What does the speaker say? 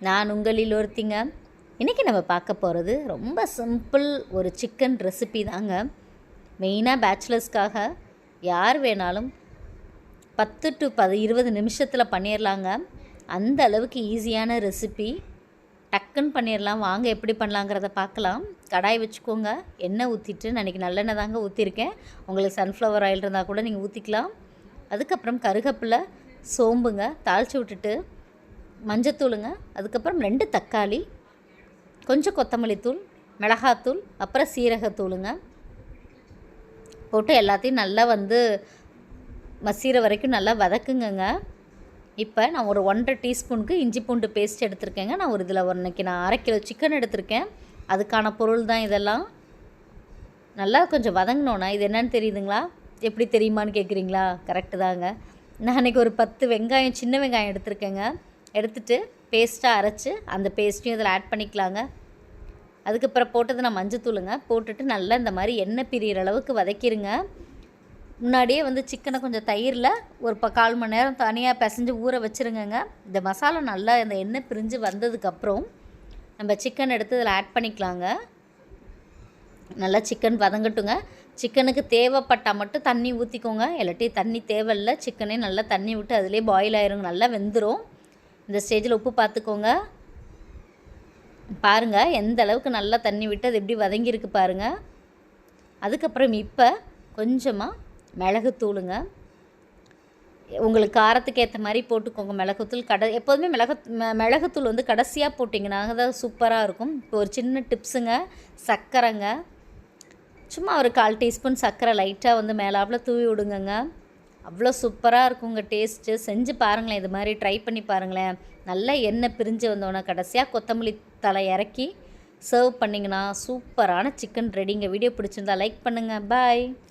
நான் உங்களில் ஒருத்திங்க. இன்றைக்கி நம்ம பார்க்க போகிறது ரொம்ப சிம்பிள் ஒரு சிக்கன் ரெசிபி தாங்க. மெயினாக பேச்சுலர்ஸ்க்காக யார் வேணாலும் 10 to 20 நிமிஷத்தில் பண்ணிடலாங்க. அந்த அளவுக்கு ஈஸியான ரெசிபி, டக்குன்னு பண்ணிடலாம். வாங்க எப்படி பண்ணலாங்கிறத பார்க்கலாம். கடாய் வச்சுக்கோங்க, எண்ணெய் ஊற்றிட்டு, நான் இன்றைக்கி நல்லெண்ணெய் தாங்க ஊற்றிருக்கேன். உங்களுக்கு சன்ஃப்ளவர் ஆயில் இருந்தால் கூட நீங்கள் ஊற்றிக்கலாம். அதுக்கப்புறம் கருகப்பில்லை, சோம்புங்க தாளித்து விட்டுட்டு, மஞ்சத்தூளுங்க, அதுக்கப்புறம் 2 தக்காளி, கொஞ்சம் கொத்தமல்லி தூள், மிளகாத்தூள், அப்புறம் சீரகத்தூளுங்க போட்டு எல்லாத்தையும் நல்லா மசீர வரைக்கும் நல்லா வதக்குங்கங்க. இப்போ நான் ஒரு 1.5 டீஸ்பூனுக்கு இஞ்சி பூண்டு பேஸ்ட் எடுத்திருக்கேங்க. நான் ஒரு இதில் இன்றைக்கி நான் 1/2 கிலோ சிக்கன் எடுத்திருக்கேன். அதுக்கான பொருள் தான் இதெல்லாம். நல்லா கொஞ்சம் வதங்கினோன்னா இது என்னென்னு தெரியுதுங்களா? எப்படி தெரியுமான்னு கேட்குறீங்களா? கரெக்டு தாங்க. நான் அன்றைக்கி ஒரு 10 வெங்காயம், சின்ன வெங்காயம் எடுத்திருக்கேங்க. எடுத்துகிட்டு பேஸ்ட்டாக அரைச்சி அந்த பேஸ்ட்டையும் இதில் ஆட் பண்ணிக்கலாங்க. அதுக்கப்புறம் போட்டது நான் மஞ்சத்தூளுங்க போட்டுட்டு நல்லா இந்த மாதிரி எண்ணெய் பிரியிற அளவுக்கு வதக்கிடுங்க. முன்னாடியே சிக்கனை கொஞ்சம் தயிரில் ஒரு 1/4 மணி நேரம் தனியாக பிசைஞ்சு ஊற வச்சுருங்கங்க. இந்த மசாலா நல்லா இந்த எண்ணெய் பிரிஞ்சு வந்ததுக்கப்புறம் நம்ம சிக்கன் எடுத்து இதில் ஆட் பண்ணிக்கலாங்க. நல்லா சிக்கன் வதங்கட்டுங்க. சிக்கனுக்கு தேவைப்பட்டால் மட்டும் தண்ணி ஊற்றிக்கோங்க, இல்லாட்டி தண்ணி தேவையில்லை. சிக்கனே நல்லா தண்ணி விட்டு அதிலே பாயில் ஆயிருங்க, நல்லா வெந்துடும். இந்த ஸ்டேஜில் உப்பு பார்த்துக்கோங்க. பாருங்கள் எந்த அளவுக்கு நல்லா தண்ணி விட்டு அது எப்படி வதங்கியிருக்கு பாருங்கள். அதுக்கப்புறம் இப்போ கொஞ்சமாக மிளகுத்தூளுங்க, உங்களுக்கு காரத்துக்கு ஏற்ற மாதிரி போட்டுக்கோங்க. மிளகுத்தூள் எப்போதுமே மிளகுத்தூள் கடைசியாக போட்டிங்கன்னா தான் சூப்பராக இருக்கும். இப்போ ஒரு சின்ன டிப்ஸுங்க, சர்க்கரைங்க, சும்மா ஒரு 1/4 டீஸ்பூன் சர்க்கரை லைட்டாக மேலாப்பில் தூவி விடுங்கங்க. அவ்வளோ சூப்பராக இருக்குங்க டேஸ்ட்டு. செஞ்சு பாருங்களேன், இது மாதிரி ட்ரை பண்ணி பாருங்களேன். நல்லா எண்ணெய் பிரிஞ்சு வந்தோன்னே கடைசியாக கொத்தமல்லி தழை இறக்கி சர்வ் பண்ணிங்கன்னா சூப்பரான சிக்கன் ரெடிங்க. வீடியோ பிடிச்சிருந்தா லைக் பண்ணுங்கள். பாய்.